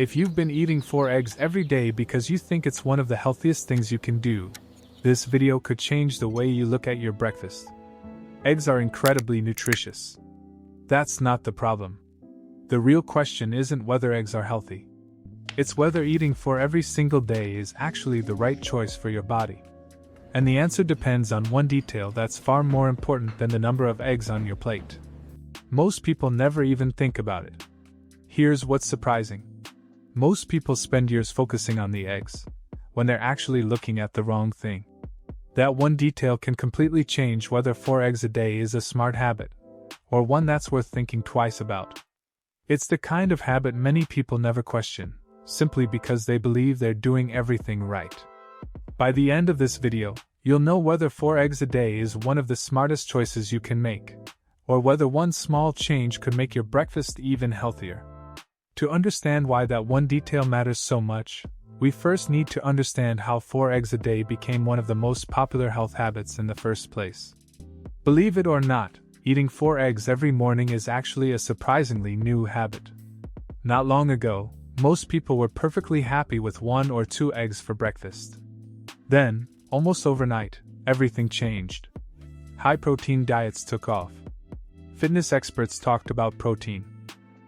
If you've been eating 4 eggs every day because you think it's one of the healthiest things you can do, this video could change the way you look at your breakfast. Eggs are incredibly nutritious. That's not the problem. The real question isn't whether eggs are healthy. It's whether eating 4 every single day is actually the right choice for your body. And the answer depends on one detail that's far more important than the number of eggs on your plate. Most people never even think about it. Here's what's surprising. Most people spend years focusing on the eggs, when they're actually looking at the wrong thing. That one detail can completely change whether 4 eggs a day is a smart habit, or one that's worth thinking twice about. It's the kind of habit many people never question, simply because they believe they're doing everything right. By the end of this video, you'll know whether 4 eggs a day is one of the smartest choices you can make, or whether one small change could make your breakfast even healthier. To understand why that one detail matters so much, we first need to understand how 4 eggs a day became one of the most popular health habits in the first place. Believe it or not, eating 4 eggs every morning is actually a surprisingly new habit. Not long ago, most people were perfectly happy with 1 or 2 eggs for breakfast. Then, almost overnight, everything changed. High-protein diets took off. Fitness experts talked about protein.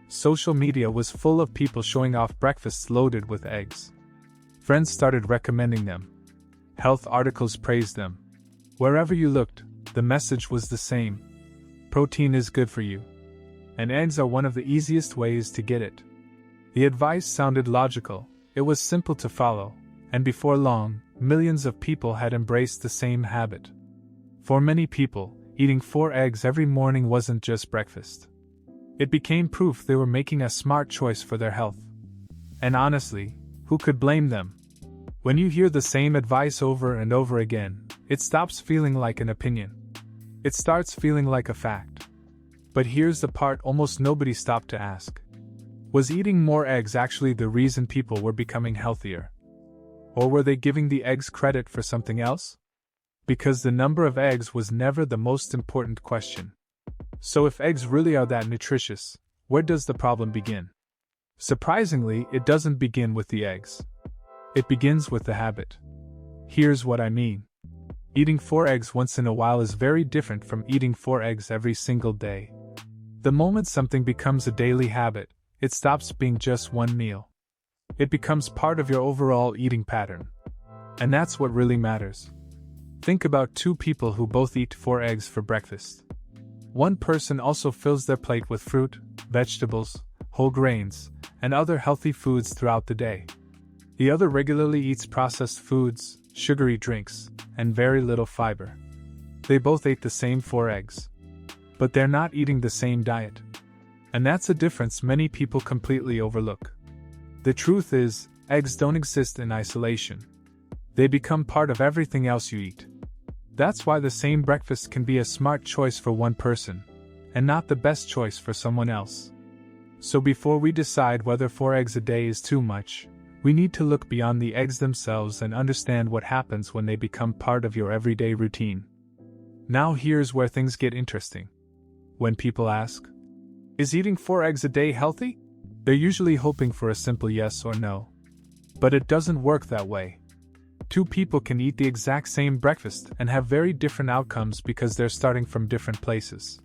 Social media was full of people showing off breakfasts loaded with eggs. Friends started recommending them. Health articles praised them. Wherever you looked, the message was the same. Protein is good for you. And eggs are one of the easiest ways to get it. The advice sounded logical, it was simple to follow, and before long, millions of people had embraced the same habit. For many people, eating 4 eggs every morning wasn't just breakfast. It became proof they were making a smart choice for their health. And honestly, who could blame them? When you hear the same advice over and over again, it stops feeling like an opinion. It starts feeling like a fact. But here's the part almost nobody stopped to ask. Was eating more eggs actually the reason people were becoming healthier? Or were they giving the eggs credit for something else? Because the number of eggs was never the most important question. So if eggs really are that nutritious, where does the problem begin? Surprisingly, it doesn't begin with the eggs. It begins with the habit. Here's what I mean. Eating 4 eggs once in a while is very different from eating 4 eggs every single day. The moment something becomes a daily habit, it stops being just one meal. It becomes part of your overall eating pattern. And that's what really matters. Think about 2 people who both eat 4 eggs for breakfast. One person also fills their plate with fruit, vegetables, whole grains, and other healthy foods throughout the day. The other regularly eats processed foods, sugary drinks, and very little fiber. They both ate the same 4 eggs. But they're not eating the same diet. And that's a difference many people completely overlook. The truth is, eggs don't exist in isolation. They become part of everything else you eat. That's why the same breakfast can be a smart choice for one person, and not the best choice for someone else. So before we decide whether 4 eggs a day is too much, we need to look beyond the eggs themselves and understand what happens when they become part of your everyday routine. Now here's where things get interesting. When people ask, "Is eating 4 eggs a day healthy?" they're usually hoping for a simple yes or no. But it doesn't work that way. 2 people can eat the exact same breakfast and have very different outcomes because they're starting from different places.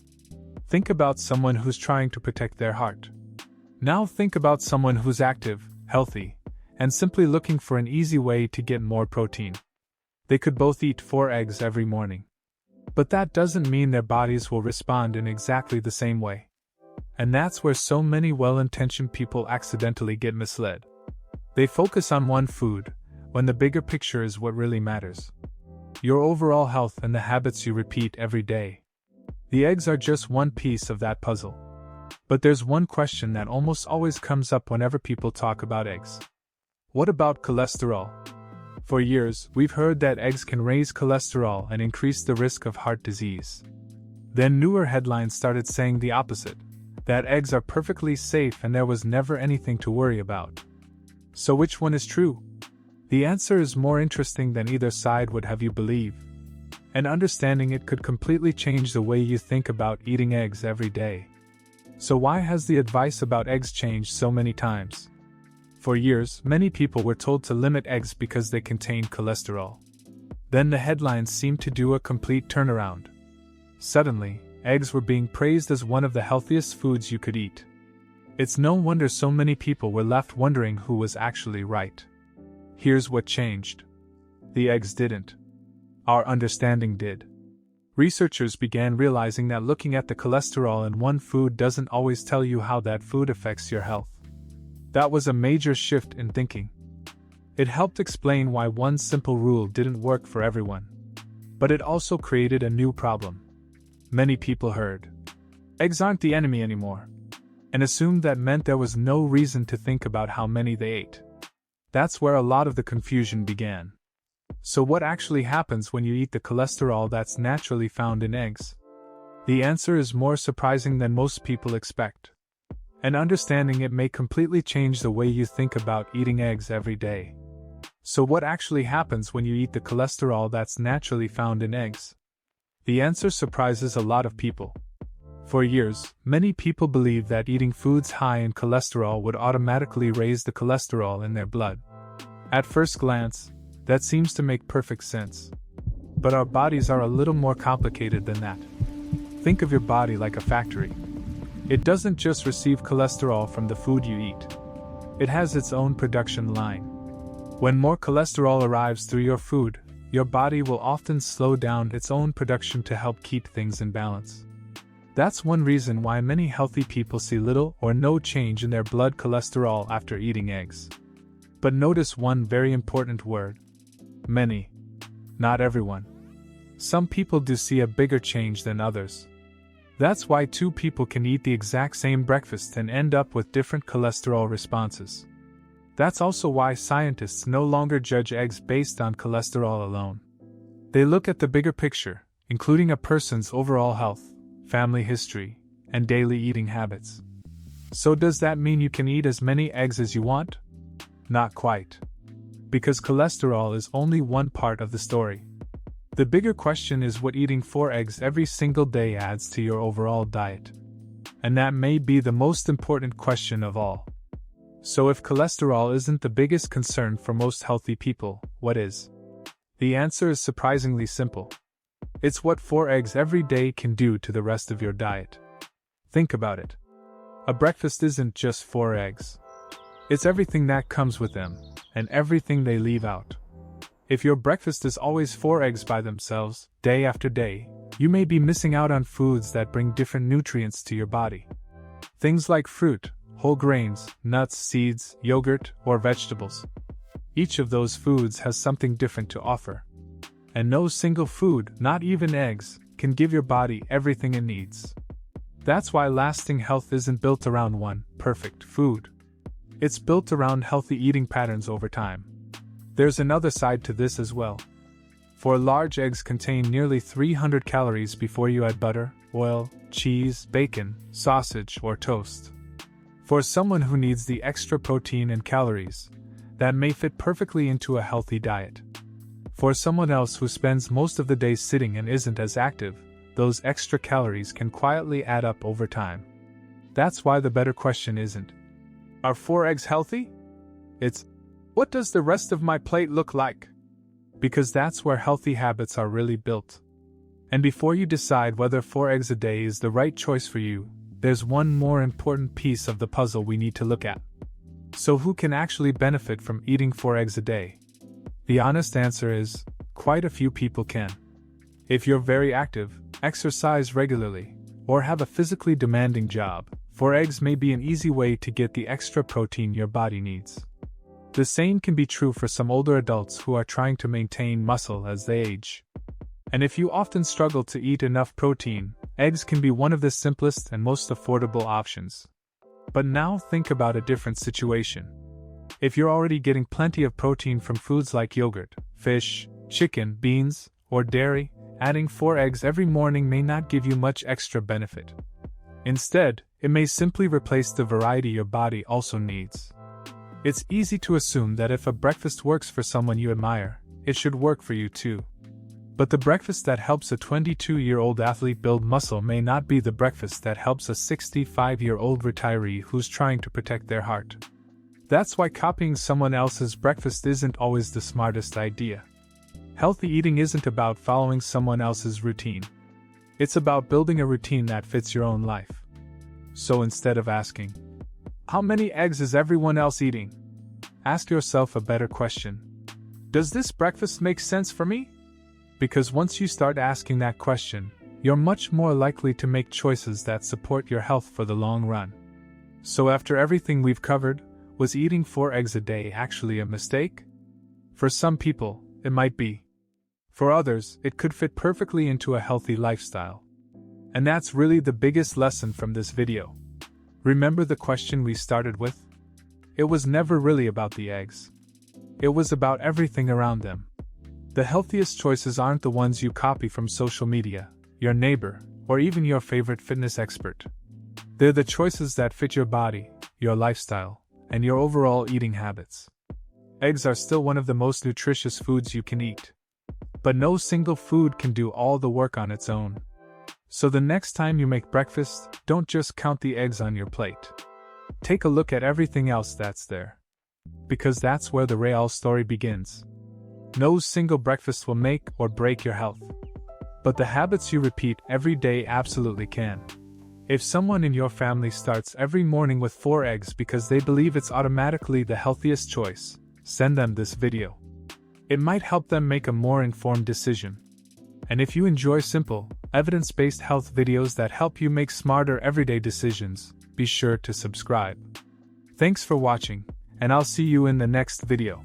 Think about someone who's trying to protect their heart. Now think about someone who's active, healthy, and simply looking for an easy way to get more protein. They could both eat 4 eggs every morning. But that doesn't mean their bodies will respond in exactly the same way. And that's where so many well-intentioned people accidentally get misled. They focus on one food, when the bigger picture is what really matters. Your overall health and the habits you repeat every day. The eggs are just one piece of that puzzle. But there's one question that almost always comes up whenever people talk about eggs. What about cholesterol? For years, we've heard that eggs can raise cholesterol and increase the risk of heart disease. Then newer headlines started saying the opposite, that eggs are perfectly safe and there was never anything to worry about. So which one is true? The answer is more interesting than either side would have you believe. And understanding it could completely change the way you think about eating eggs every day. So why has the advice about eggs changed so many times? For years, many people were told to limit eggs because they contained cholesterol. Then the headlines seemed to do a complete turnaround. Suddenly, eggs were being praised as one of the healthiest foods you could eat. It's no wonder so many people were left wondering who was actually right. Here's what changed. The eggs didn't. Our understanding did. Researchers began realizing that looking at the cholesterol in one food doesn't always tell you how that food affects your health. That was a major shift in thinking. It helped explain why one simple rule didn't work for everyone. But it also created a new problem. Many people heard, "Eggs aren't the enemy anymore," and assumed that meant there was no reason to think about how many they ate. That's where a lot of the confusion began. So what actually happens when you eat the cholesterol that's naturally found in eggs? The answer is more surprising than most people expect. And understanding it may completely change the way you think about eating eggs every day. So what actually happens when you eat the cholesterol that's naturally found in eggs? The answer surprises a lot of people. For years, many people believed that eating foods high in cholesterol would automatically raise the cholesterol in their blood. At first glance, that seems to make perfect sense. But our bodies are a little more complicated than that. Think of your body like a factory. It doesn't just receive cholesterol from the food you eat. It has its own production line. When more cholesterol arrives through your food, your body will often slow down its own production to help keep things in balance. That's one reason why many healthy people see little or no change in their blood cholesterol after eating eggs. But notice one very important word. Many. Not everyone. Some people do see a bigger change than others. That's why two people can eat the exact same breakfast and end up with different cholesterol responses. That's also why scientists no longer judge eggs based on cholesterol alone. They look at the bigger picture, including a person's overall health, family history, and daily eating habits. So does that mean you can eat as many eggs as you want? Not quite. Because cholesterol is only one part of the story. The bigger question is what eating 4 eggs every single day adds to your overall diet. And that may be the most important question of all. So if cholesterol isn't the biggest concern for most healthy people, what is? The answer is surprisingly simple. It's what 4 eggs every day can do to the rest of your diet. Think about it. A breakfast isn't just 4 eggs. It's everything that comes with them, and everything they leave out. If your breakfast is always 4 eggs by themselves, day after day, you may be missing out on foods that bring different nutrients to your body. Things like fruit, whole grains, nuts, seeds, yogurt, or vegetables. Each of those foods has something different to offer. And no single food, not even eggs, can give your body everything it needs. That's why lasting health isn't built around one perfect food. It's built around healthy eating patterns over time. There's another side to this as well. 4 large eggs contain nearly 300 calories before you add butter, oil, cheese, bacon, sausage, or toast. For someone who needs the extra protein and calories, that may fit perfectly into a healthy diet. For someone else who spends most of the day sitting and isn't as active, those extra calories can quietly add up over time. That's why the better question isn't, are 4 eggs healthy? It's, what does the rest of my plate look like? Because that's where healthy habits are really built. And before you decide whether 4 eggs a day is the right choice for you, there's one more important piece of the puzzle we need to look at. So who can actually benefit from eating 4 eggs a day? The honest answer is, quite a few people can. If you're very active, exercise regularly, or have a physically demanding job, 4 eggs may be an easy way to get the extra protein your body needs. The same can be true for some older adults who are trying to maintain muscle as they age. And if you often struggle to eat enough protein, eggs can be one of the simplest and most affordable options. But now think about a different situation. If you're already getting plenty of protein from foods like yogurt, fish, chicken, beans, or dairy, adding 4 eggs every morning may not give you much extra benefit. Instead, it may simply replace the variety your body also needs. It's easy to assume that if a breakfast works for someone you admire, it should work for you too. But the breakfast that helps a 22-year-old athlete build muscle may not be the breakfast that helps a 65-year-old retiree who's trying to protect their heart. That's why copying someone else's breakfast isn't always the smartest idea. Healthy eating isn't about following someone else's routine. It's about building a routine that fits your own life. So instead of asking, "How many eggs is everyone else eating?" ask yourself a better question. Does this breakfast make sense for me? Because once you start asking that question, you're much more likely to make choices that support your health for the long run. So after everything we've covered, was eating 4 eggs a day actually a mistake? For some people, it might be. For others, it could fit perfectly into a healthy lifestyle. And that's really the biggest lesson from this video. Remember the question we started with? It was never really about the eggs. It was about everything around them. The healthiest choices aren't the ones you copy from social media, your neighbor, or even your favorite fitness expert. They're the choices that fit your body, your lifestyle, and your overall eating habits. Eggs are still one of the most nutritious foods you can eat. But no single food can do all the work on its own. So the next time you make breakfast, don't just count the eggs on your plate. Take a look at everything else that's there. Because that's where the real story begins. No single breakfast will make or break your health. But the habits you repeat every day absolutely can. If someone in your family starts every morning with 4 eggs because they believe it's automatically the healthiest choice, send them this video. It might help them make a more informed decision. And if you enjoy simple, evidence-based health videos that help you make smarter everyday decisions, be sure to subscribe. Thanks for watching, and I'll see you in the next video.